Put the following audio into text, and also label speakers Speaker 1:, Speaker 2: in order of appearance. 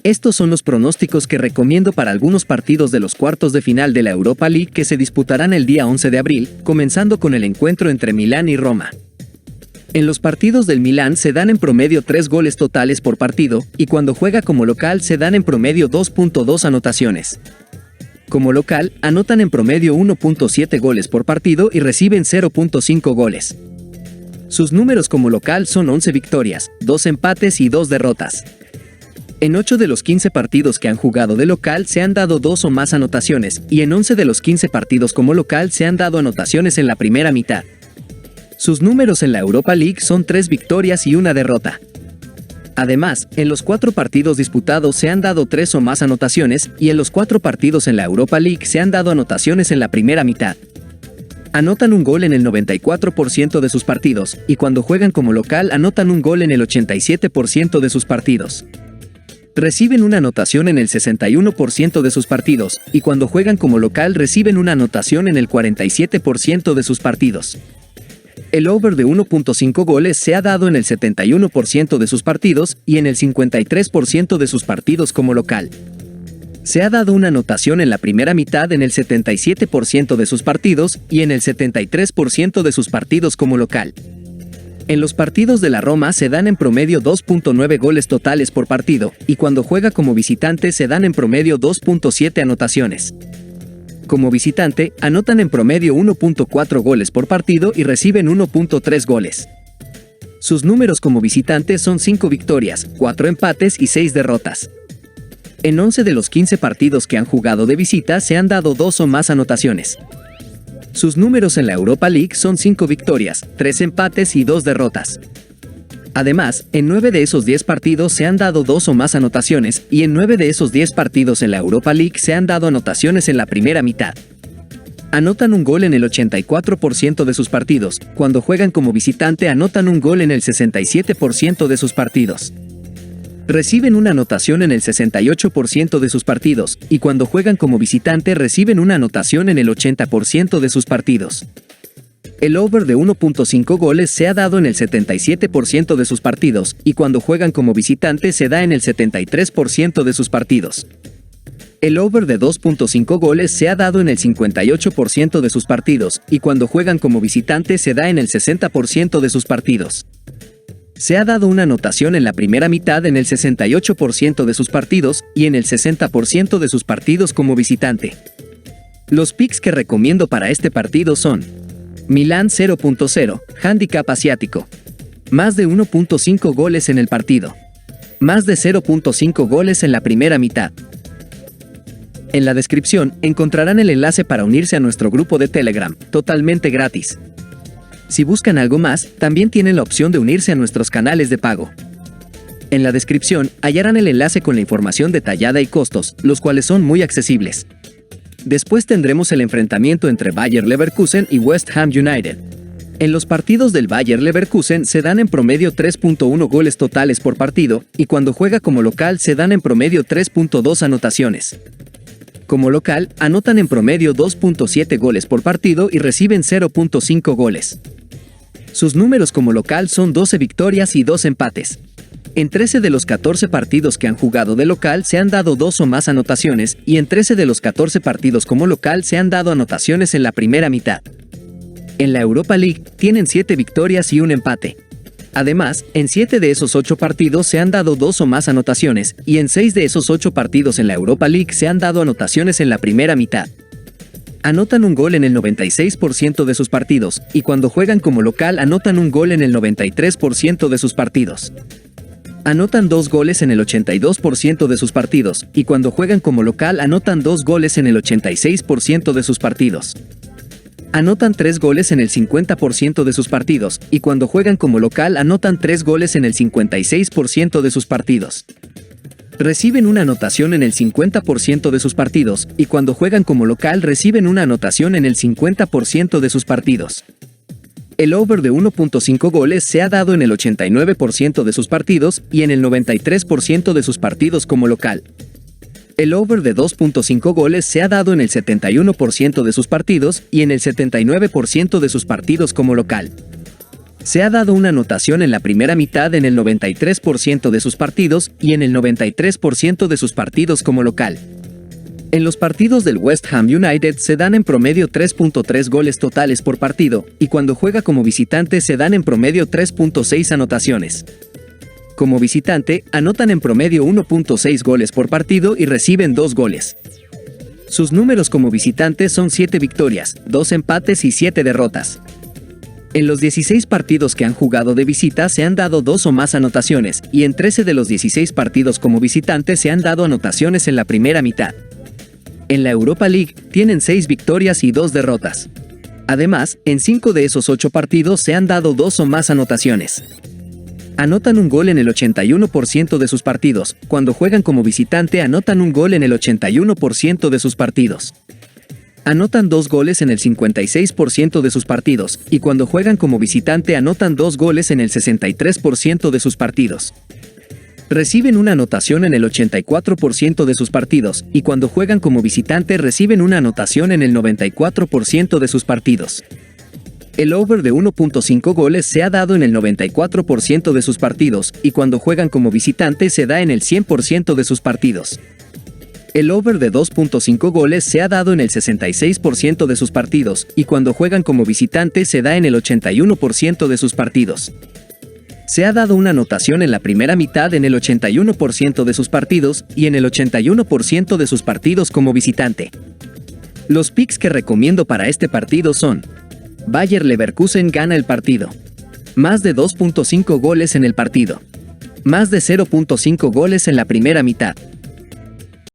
Speaker 1: Estos son los pronósticos que recomiendo para algunos partidos de los cuartos de final de la Europa League que se disputarán el día 11 de abril, comenzando con el encuentro entre Milán y Roma. En los partidos del Milán se dan en promedio 3 goles totales por partido, y cuando juega como local se dan en promedio 2.2 anotaciones. Como local, anotan en promedio 1.7 goles por partido y reciben 0.5 goles. Sus números como local son 11 victorias, 2 empates y 2 derrotas. En 8 de los 15 partidos que han jugado de local se han dado 2 o más anotaciones, y en 11 de los 15 partidos como local se han dado anotaciones en la primera mitad. Sus números en la Europa League son 3 victorias y 1 derrota. Además, en los 4 partidos disputados se han dado 3 o más anotaciones, y en los 4 partidos en la Europa League se han dado anotaciones en la primera mitad. Anotan un gol en el 94% de sus partidos, y cuando juegan como local anotan un gol en el 87% de sus partidos. Reciben una anotación en el 61% de sus partidos, y cuando juegan como local reciben una anotación en el 47% de sus partidos. El over de 1.5 goles se ha dado en el 71% de sus partidos y en el 53% de sus partidos como local. Se ha dado una anotación en la primera mitad en el 77% de sus partidos y en el 73% de sus partidos como local. En los partidos de la Roma se dan en promedio 2.9 goles totales por partido, y cuando juega como visitante se dan en promedio 2.7 anotaciones. Como visitante, anotan en promedio 1.4 goles por partido y reciben 1.3 goles. Sus números como visitante son 5 victorias, 4 empates y 6 derrotas. En 11 de los 15 partidos que han jugado de visita se han dado 2 o más anotaciones. Sus números en la Europa League son 5 victorias, 3 empates y 2 derrotas. Además, en 9 de esos 10 partidos se han dado 2 o más anotaciones, y en 9 de esos 10 partidos en la Europa League se han dado anotaciones en la primera mitad. Anotan un gol en el 84% de sus partidos, cuando juegan como visitante anotan un gol en el 67% de sus partidos. Reciben una anotación en el 68% de sus partidos, y cuando juegan como visitante reciben una anotación en el 80% de sus partidos. El over de 1.5 goles se ha dado en el 77% de sus partidos, y cuando juegan como visitante se da en el 73% de sus partidos. El over de 2.5 goles se ha dado en el 58% de sus partidos, y cuando juegan como visitante se da en el 60% de sus partidos. Se ha dado una anotación en la primera mitad en el 68% de sus partidos y en el 60% de sus partidos como visitante. Los picks que recomiendo para este partido son: Milán 0.0, handicap asiático. Más de 1.5 goles en el partido. Más de 0.5 goles en la primera mitad. En la descripción encontrarán el enlace para unirse a nuestro grupo de Telegram, totalmente gratis. Si buscan algo más, también tienen la opción de unirse a nuestros canales de pago. En la descripción hallarán el enlace con la información detallada y costos, los cuales son muy accesibles. Después tendremos el enfrentamiento entre Bayer Leverkusen y West Ham United. En los partidos del Bayer Leverkusen se dan en promedio 3.1 goles totales por partido, y cuando juega como local se dan en promedio 3.2 anotaciones. Como local, anotan en promedio 2.7 goles por partido y reciben 0.5 goles. Sus números como local son 12 victorias y 2 empates. En 13 de los 14 partidos que han jugado de local se han dado 2 o más anotaciones, y en 13 de los 14 partidos como local se han dado anotaciones en la primera mitad. En la Europa League, tienen 7 victorias y 1 empate. Además, en 7 de esos 8 partidos se han dado 2 o más anotaciones, y en 6 de esos 8 partidos en la Europa League se han dado anotaciones en la primera mitad. Anotan un gol en el 96% de sus partidos, y cuando juegan como local anotan un gol en el 93% de sus partidos. Anotan 2 goles en el 82% de sus partidos, y cuando juegan como local anotan 2 goles en el 86% de sus partidos. Anotan 3 goles en el 50% de sus partidos, y cuando juegan como local anotan 3 goles en el 56% de sus partidos. Reciben una anotación en el 50% de sus partidos, y cuando juegan como local reciben una anotación en el 50% de sus partidos. El over de 1.5 goles se ha dado en el 89% de sus partidos y en el 93% de sus partidos como local. El over de 2.5 goles se ha dado en el 71% de sus partidos y en el 79% de sus partidos como local. Se ha dado una anotación en la primera mitad en el 93% de sus partidos y en el 93% de sus partidos como local. En los partidos del West Ham United se dan en promedio 3.3 goles totales por partido, y cuando juega como visitante se dan en promedio 3.6 anotaciones. Como visitante, anotan en promedio 1.6 goles por partido y reciben 2 goles. Sus números como visitante son 7 victorias, 2 empates y 7 derrotas. En los 16 partidos que han jugado de visita se han dado 2 o más anotaciones, y en 13 de los 16 partidos como visitante se han dado anotaciones en la primera mitad. En la Europa League, tienen 6 victorias y 2 derrotas. Además, en 5 de esos 8 partidos se han dado 2 o más anotaciones. Anotan un gol en el 81% de sus partidos. Cuando juegan como visitante anotan un gol en el 81% de sus partidos. Anotan 2 goles en el 56% de sus partidos, y cuando juegan como visitante anotan 2 goles en el 63% de sus partidos. Reciben una anotación en el 84% de sus partidos, y cuando juegan como visitante reciben una anotación en el 94% de sus partidos. El over de 1.5 goles se ha dado en el 94% de sus partidos, y cuando juegan como visitante se da en el 100% de sus partidos. El over de 2.5 goles se ha dado en el 66% de sus partidos, y cuando juegan como visitante se da en el 81% de sus partidos. Se ha dado una anotación en la primera mitad en el 81% de sus partidos y en el 81% de sus partidos como visitante. Los picks que recomiendo para este partido son: Bayer Leverkusen gana el partido. Más de 2.5 goles en el partido. Más de 0.5 goles en la primera mitad.